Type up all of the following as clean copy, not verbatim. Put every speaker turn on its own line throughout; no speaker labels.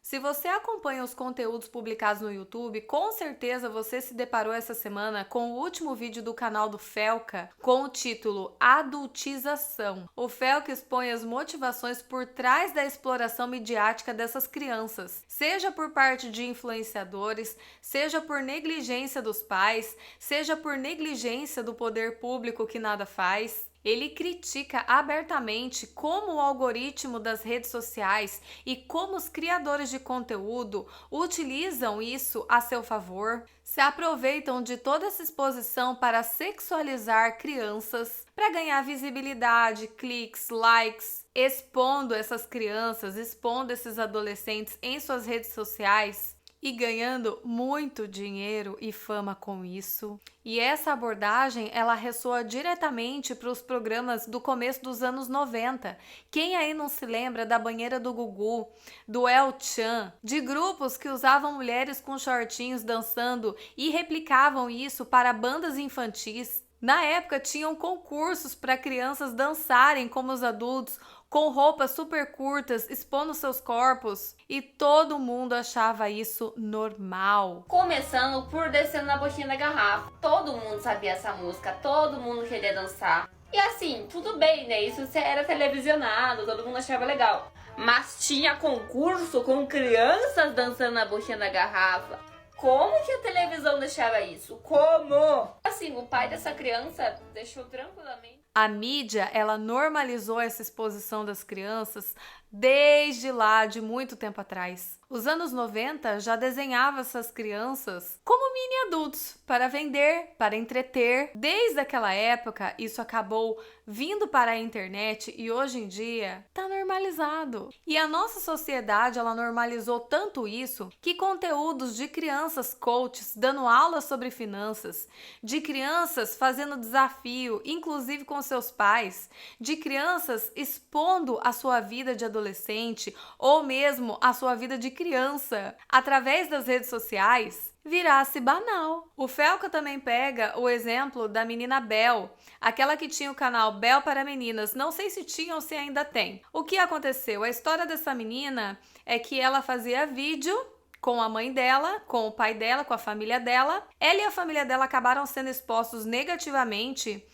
Se você acompanha os conteúdos publicados no YouTube, com certeza você se deparou essa semana com o último vídeo do canal do Felca com o título Adultização. O Felca expõe as motivações por trás da exploração midiática dessas crianças, seja por parte de influenciadores, seja por negligência dos pais, seja por negligência do poder público que nada faz. Ele critica abertamente como o algoritmo das redes sociais e como os criadores de conteúdo utilizam isso a seu favor, se aproveitam de toda essa exposição para sexualizar crianças, para ganhar visibilidade, cliques, likes, expondo essas crianças, expondo esses adolescentes em suas redes sociais e ganhando muito dinheiro e fama com isso. E essa abordagem, ela ressoa diretamente para os programas do começo dos anos 90. Quem aí não se lembra da banheira do Gugu, do El Chan, de grupos que usavam mulheres com shortinhos dançando e replicavam isso para bandas infantis? Na época, tinham concursos para crianças dançarem como os adultos, com roupas super curtas, expondo seus corpos, e todo mundo achava isso normal.
Começando por Descendo na Boquinha da Garrafa. Todo mundo sabia essa música, todo mundo queria dançar. E assim, tudo bem, né? Isso era televisionado, todo mundo achava legal. Mas tinha concurso com crianças dançando na Boquinha da Garrafa. Como que a televisão deixava isso? Como? Assim, o pai dessa criança deixou tranquilamente.
A mídia, ela normalizou essa exposição das crianças desde lá, de muito tempo atrás. Os anos 90 já desenhava essas crianças como mini adultos, para vender, para entreter. Desde aquela época, isso acabou vindo para a internet e hoje em dia está normalizado. E a nossa sociedade, ela normalizou tanto isso que conteúdos de crianças coaches dando aulas sobre finanças, de crianças fazendo desafio, inclusive com seus pais, de crianças expondo a sua vida de adolescente ou mesmo a sua vida de criança através das redes sociais, virasse banal. O Felca também pega o exemplo da menina Bel, aquela que tinha o canal Bel para Meninas, não sei se tinha ou se ainda tem. O que aconteceu? A história dessa menina é que ela fazia vídeo com a mãe dela, com o pai dela, com a família dela. Ela e a família dela acabaram sendo expostos negativamente,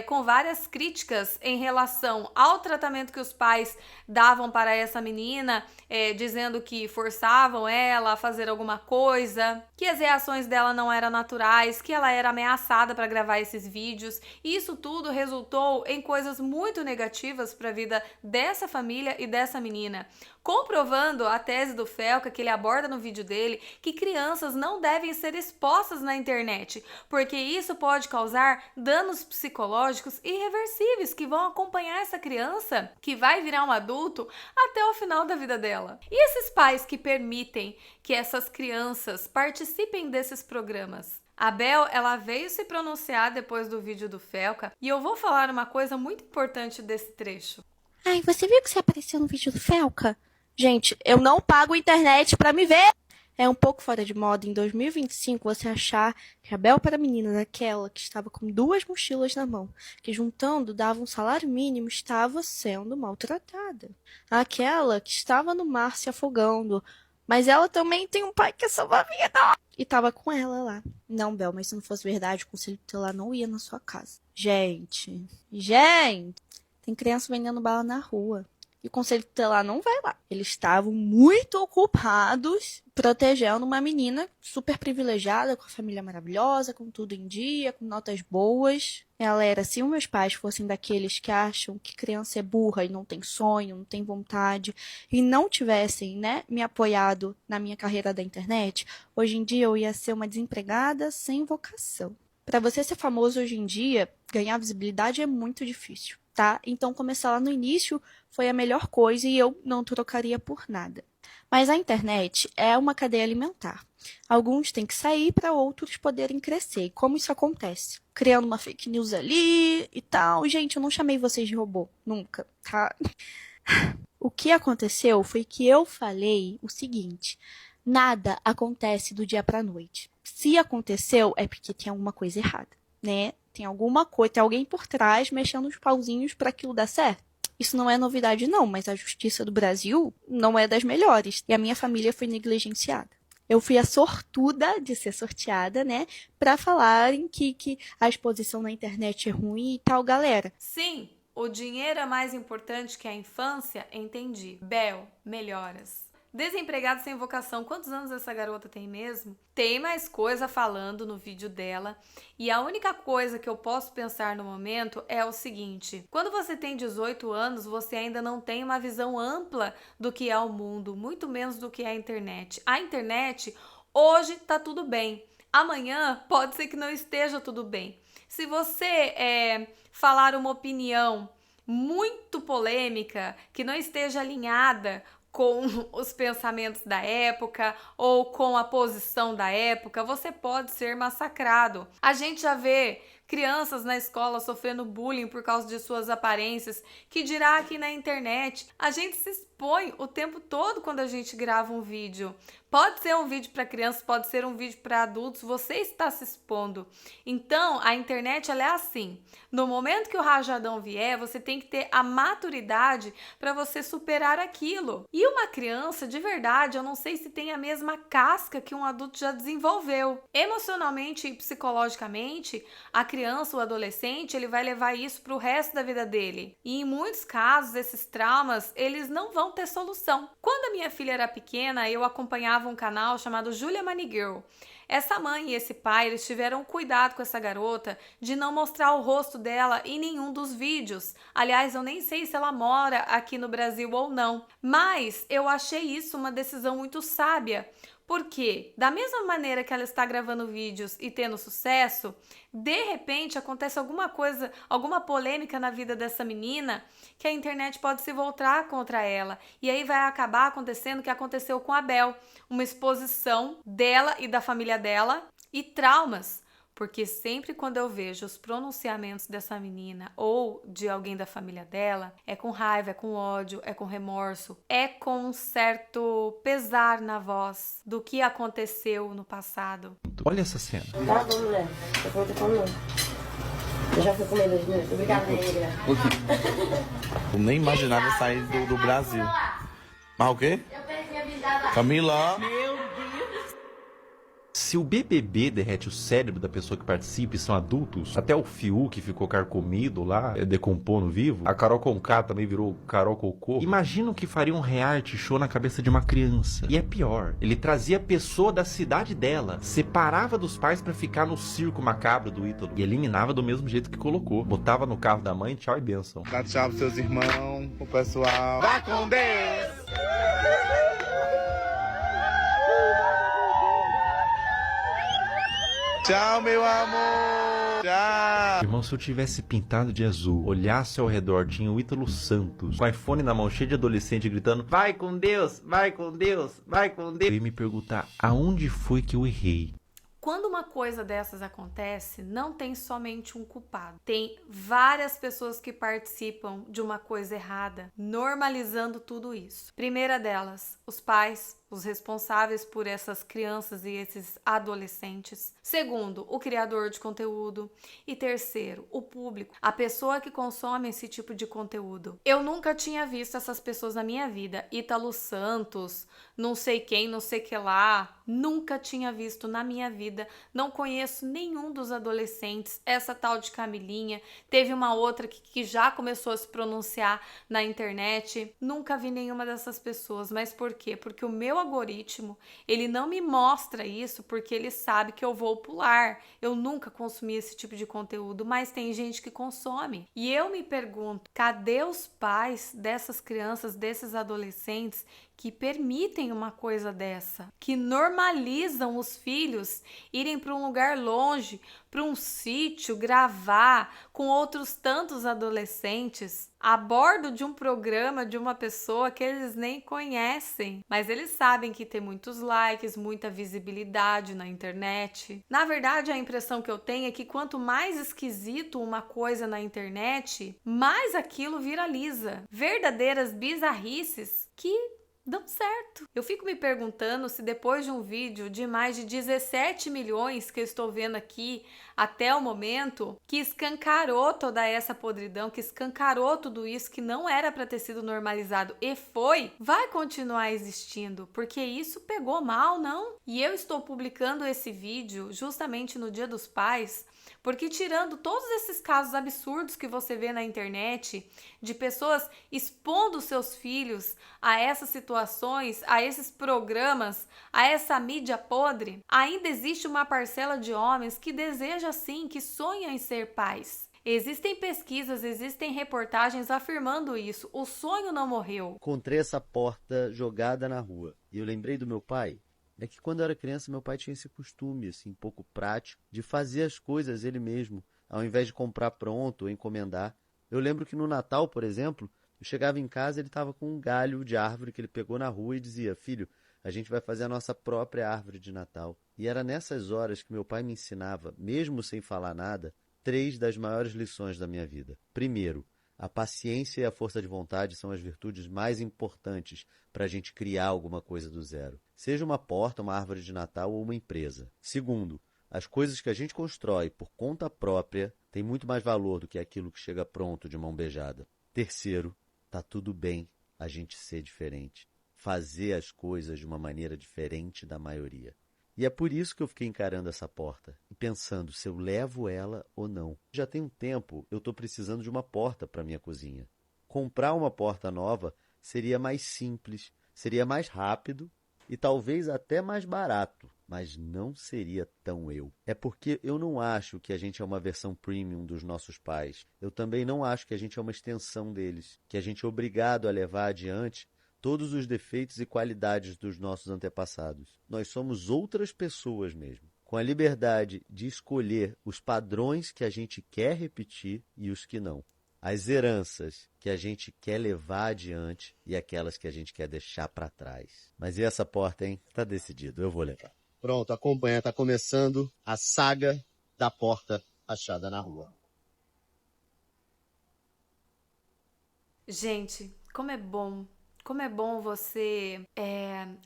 com várias críticas em relação ao tratamento que os pais davam para essa menina, dizendo que forçavam ela a fazer alguma coisa, que as reações dela não eram naturais, que ela era ameaçada para gravar esses vídeos. E isso tudo resultou em coisas muito negativas para a vida dessa família e dessa menina, comprovando a tese do Felca, que ele aborda no vídeo dele, que crianças não devem ser expostas na internet, porque isso pode causar danos psicológicos irreversíveis que vão acompanhar essa criança, que vai virar um adulto, até o final da vida dela. E esses pais que permitem que essas crianças participem desses programas? A Bel, ela veio se pronunciar depois do vídeo do Felca, e eu vou falar uma coisa muito importante desse trecho.
Ai, você viu que você apareceu no vídeo do Felca? Gente, eu não pago internet pra me ver. É um pouco fora de moda em 2025 você achar que a Bel para Meninas, aquela que estava com 2 mochilas na mão, que juntando dava um salário mínimo, estava sendo maltratada. Aquela que estava no mar se afogando, mas ela também tem um pai que é salva-vida. E estava com ela lá. Não, Bel, mas se não fosse verdade, o conselho tutelar não ia na sua casa. Gente, tem criança vendendo bala na rua. E o conselho tutelar não vai lá. Eles estavam muito ocupados protegendo uma menina super privilegiada, com a família maravilhosa, com tudo em dia, com notas boas. Ela era, se os meus pais fossem daqueles que acham que criança é burra e não tem sonho, não tem vontade, e não tivessem, né, me apoiado na minha carreira da internet, hoje em dia eu ia ser uma desempregada sem vocação. Para você ser famoso hoje em dia, ganhar visibilidade é muito difícil, tá? Então começar lá no início foi a melhor coisa e eu não trocaria por nada. Mas a internet é uma cadeia alimentar. Alguns têm que sair para outros poderem crescer. E como isso acontece? Criando uma fake news ali e tal. Gente, eu não chamei vocês de robô. Nunca, tá? O que aconteceu foi que eu falei o seguinte: nada acontece do dia para a noite. Se aconteceu, é porque tem alguma coisa errada, né? Tem alguma coisa, tem alguém por trás mexendo os pauzinhos para aquilo dar certo. Isso não é novidade, não, mas a justiça do Brasil não é das melhores. E a minha família foi negligenciada. Eu fui a sortuda de ser sorteada, né? Pra falarem que a exposição na internet é ruim e tal, galera.
Sim, o dinheiro é mais importante que a infância, entendi. Bel, melhoras. Desempregada sem vocação, quantos anos essa garota tem mesmo? Tem mais coisa falando no vídeo dela, e a única coisa que eu posso pensar no momento é o seguinte: quando você tem 18 anos, você ainda não tem uma visão ampla do que é o mundo, muito menos do que é a internet. A internet, hoje tá tudo bem, amanhã pode ser que não esteja tudo bem. Se você falar uma opinião muito polêmica, que não esteja alinhada com os pensamentos da época ou com a posição da época, você pode ser massacrado. A gente já vê crianças na escola sofrendo bullying por causa de suas aparências, que dirá aqui na internet. A gente se expõe o tempo todo quando a gente grava um vídeo. Pode ser um vídeo para crianças, pode ser um vídeo para adultos, você está se expondo. Então, a internet ela é assim. No momento que o rajadão vier, você tem que ter a maturidade para você superar aquilo. E uma criança, de verdade, eu não sei se tem a mesma casca que um adulto já desenvolveu. Emocionalmente e psicologicamente, a criança, o adolescente, ele vai levar isso para o resto da vida dele. E em muitos casos, esses traumas, eles não vão ter solução. Quando a minha filha era pequena, eu acompanhava um canal chamado Julia Money Girl. Essa mãe e esse pai, eles tiveram cuidado com essa garota de não mostrar o rosto dela em nenhum dos vídeos. Aliás, eu nem sei se ela mora aqui no Brasil ou não. Mas eu achei isso uma decisão muito sábia. Porque, da mesma maneira que ela está gravando vídeos e tendo sucesso, de repente acontece alguma coisa, alguma polêmica na vida dessa menina, que a internet pode se voltar contra ela. E aí vai acabar acontecendo o que aconteceu com a Bel, uma exposição dela e da família dela e traumas. Porque sempre quando eu vejo os pronunciamentos dessa menina ou de alguém da família dela, é com raiva, é com ódio, é com remorso, é com um certo pesar na voz do que aconteceu no passado.
Olha essa cena.
Tá bom, mulher. Eu vou te comer. Eu já fui comer 2 minutos. Obrigada, negra.
Eu nem imaginava sair do Brasil. Mas o quê?
Eu perdi a vida.
Camila! Se o BBB derrete o cérebro da pessoa que participa e são adultos, até o Fiuk que ficou carcomido lá, decompondo vivo, a Carol Conká também virou Carol Cocô. Imagina o que faria um reality show na cabeça de uma criança. E é pior, ele trazia a pessoa da cidade dela, separava dos pais pra ficar no circo macabro do Ítalo e eliminava do mesmo jeito que colocou. Botava no carro da mãe, tchau e bênção.
Dá tchau pros seus irmãos, pro pessoal. Vá com Deus! Tchau, meu amor! Tchau!
Irmão, se eu tivesse pintado de azul, olhasse ao redor, tinha o Ítalo Santos, com o iPhone na mão, cheio de adolescente, gritando: vai com Deus, vai com Deus, vai com Deus. Eu ia me perguntar, aonde foi que eu errei?
Quando uma coisa dessas acontece, não tem somente um culpado. Tem várias pessoas que participam de uma coisa errada, normalizando tudo isso. Primeira delas, os pais, os responsáveis por essas crianças e esses adolescentes. Segundo, o criador de conteúdo. E terceiro, o público, a pessoa que consome esse tipo de conteúdo. Eu nunca tinha visto essas pessoas na minha vida. Ítalo Santos, não sei quem, não sei que lá. Nunca tinha visto na minha vida. Não conheço nenhum dos adolescentes. Essa tal de Camilinha. Teve uma outra que já começou a se pronunciar na internet. Nunca vi nenhuma dessas pessoas. Mas por quê? Porque o meu algoritmo, ele não me mostra isso porque ele sabe que eu vou pular. Eu nunca consumi esse tipo de conteúdo, mas tem gente que consome. E eu me pergunto, cadê os pais dessas crianças, desses adolescentes que permitem uma coisa dessa? Que normalizam os filhos irem para um lugar longe, para um sítio, gravar com outros tantos adolescentes a bordo de um programa de uma pessoa que eles nem conhecem. Mas eles sabem que tem muitos likes, muita visibilidade na internet. Na verdade, a impressão que eu tenho é que quanto mais esquisito uma coisa na internet, mais aquilo viraliza. Verdadeiras bizarrices que dão certo. Eu fico me perguntando se depois de um vídeo de mais de 17 milhões que eu estou vendo aqui até o momento, que escancarou toda essa podridão, que escancarou tudo isso que não era para ter sido normalizado e foi, vai continuar existindo, porque isso pegou mal, não? E eu estou publicando esse vídeo justamente no Dia dos Pais, porque tirando todos esses casos absurdos que você vê na internet, de pessoas expondo seus filhos a essas situações, a esses programas, a essa mídia podre, ainda existe uma parcela de homens que deseja sim, que sonha em ser pais. Existem pesquisas, existem reportagens afirmando isso. O sonho não morreu.
Encontrei essa porta jogada na rua e eu lembrei do meu pai. É que quando eu era criança, meu pai tinha esse costume, assim, pouco prático, de fazer as coisas ele mesmo, ao invés de comprar pronto ou encomendar. Eu lembro que no Natal, por exemplo, eu chegava em casa e ele estava com um galho de árvore que ele pegou na rua e dizia: filho, a gente vai fazer a nossa própria árvore de Natal. E era nessas horas que meu pai me ensinava, mesmo sem falar nada, 3 das maiores lições da minha vida. Primeiro, a paciência e a força de vontade são as virtudes mais importantes para a gente criar alguma coisa do zero. Seja uma porta, uma árvore de Natal ou uma empresa. Segundo, as coisas que a gente constrói por conta própria têm muito mais valor do que aquilo que chega pronto de mão beijada. Terceiro, tá tudo bem a gente ser diferente. Fazer as coisas de uma maneira diferente da maioria. E é por isso que eu fiquei encarando essa porta e pensando se eu levo ela ou não. Já tem um tempo eu estou precisando de uma porta para minha cozinha. Comprar uma porta nova seria mais simples, seria mais rápido e talvez até mais barato, mas não seria tão eu. É porque eu não acho que a gente é uma versão premium dos nossos pais. Eu também não acho que a gente é uma extensão deles, que a gente é obrigado a levar adiante todos os defeitos e qualidades dos nossos antepassados. Nós somos outras pessoas mesmo, com a liberdade de escolher os padrões que a gente quer repetir e os que não. As heranças que a gente quer levar adiante e aquelas que a gente quer deixar para trás. Mas e essa porta, hein? Tá decidido, eu vou levar. Pronto, acompanha, tá começando a saga da porta achada na rua.
Gente, como é bom você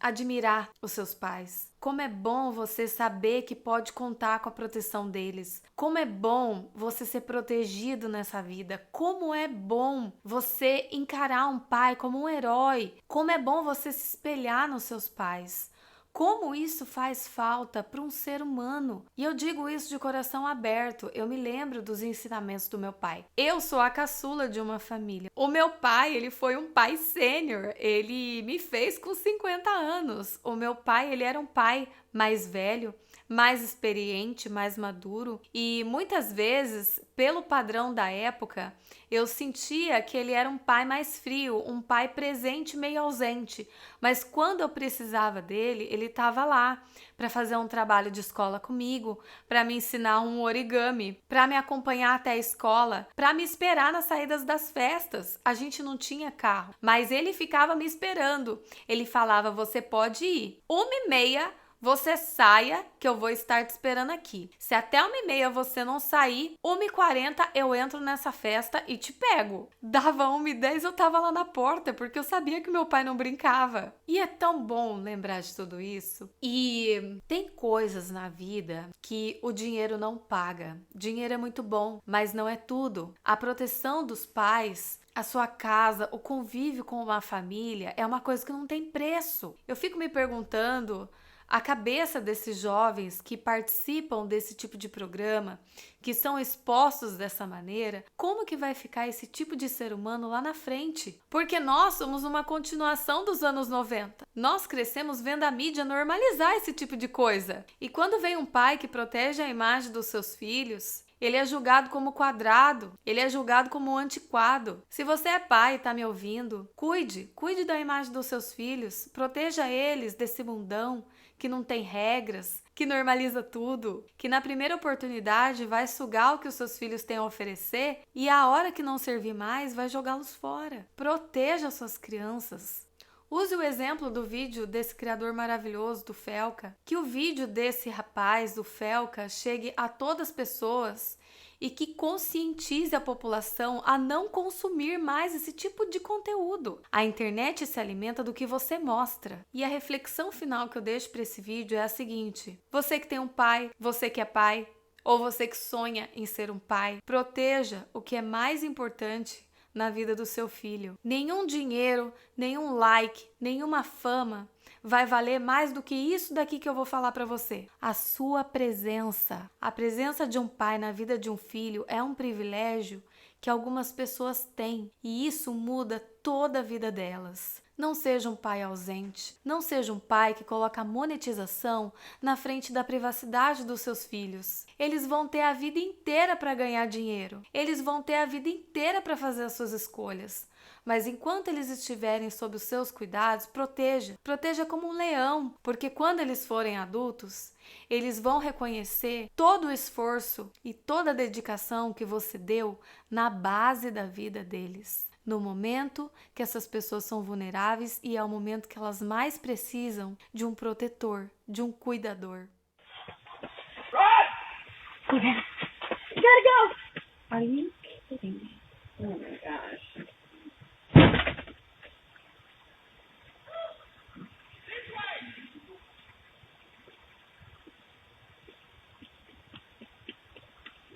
admirar os seus pais. Como é bom você saber que pode contar com a proteção deles. Como é bom você ser protegido nessa vida. Como é bom você encarar um pai como um herói. Como é bom você se espelhar nos seus pais. Como isso faz falta para um ser humano. E eu digo isso de coração aberto. Eu me lembro dos ensinamentos do meu pai. Eu sou a caçula de uma família. O meu pai, ele foi um pai sênior. Ele me fez com 50 anos. O meu pai, ele era um pai mais velho, mais experiente, mais maduro. E muitas vezes, pelo padrão da época, eu sentia que ele era um pai mais frio, um pai presente, meio ausente. Mas quando eu precisava dele, ele estava lá para fazer um trabalho de escola comigo, para me ensinar um origami, para me acompanhar até a escola, para me esperar nas saídas das festas. A gente não tinha carro, mas ele ficava me esperando. Ele falava: você pode ir. 1h30 você saia, que eu vou estar te esperando aqui. Se até 1h30 você não sair, 1h40 eu entro nessa festa e te pego. Dava 1h10 eu tava lá na porta, porque eu sabia que meu pai não brincava. E é tão bom lembrar de tudo isso. E tem coisas na vida que o dinheiro não paga. Dinheiro é muito bom, mas não é tudo. A proteção dos pais, a sua casa, o convívio com uma família é uma coisa que não tem preço. Eu fico me perguntando a cabeça desses jovens que participam desse tipo de programa, que são expostos dessa maneira, como que vai ficar esse tipo de ser humano lá na frente? Porque nós somos uma continuação dos anos 90. Nós crescemos vendo a mídia normalizar esse tipo de coisa. E quando vem um pai que protege a imagem dos seus filhos, ele é julgado como quadrado, ele é julgado como antiquado. Se você é pai e está me ouvindo, cuide da imagem dos seus filhos, proteja eles desse mundão que não tem regras, que normaliza tudo, que na primeira oportunidade vai sugar o que os seus filhos têm a oferecer e a hora que não servir mais vai jogá-los fora. Proteja suas crianças. Use o exemplo do vídeo desse criador maravilhoso, do Felca. Que o vídeo desse rapaz, do Felca, chegue a todas as pessoas e que conscientize a população a não consumir mais esse tipo de conteúdo. A internet se alimenta do que você mostra. E a reflexão final que eu deixo para esse vídeo é a seguinte: você que tem um pai, você que é pai, ou você que sonha em ser um pai, proteja o que é mais importante na vida do seu filho. Nenhum dinheiro, nenhum like, nenhuma fama vai valer mais do que isso daqui que eu vou falar para você. A sua presença. A presença de um pai na vida de um filho é um privilégio que algumas pessoas têm, e isso muda toda a vida delas. Não seja um pai ausente, não seja um pai que coloca a monetização na frente da privacidade dos seus filhos. Eles vão ter a vida inteira para ganhar dinheiro, eles vão ter a vida inteira para fazer as suas escolhas. Mas enquanto eles estiverem sob os seus cuidados, proteja como um leão, porque quando eles forem adultos, eles vão reconhecer todo o esforço e toda a dedicação que você deu na base da vida deles. No momento que essas pessoas são vulneráveis e é o momento que elas mais precisam de um protetor, de um cuidador.
You gotta go! Are you kidding me? Oh my gosh.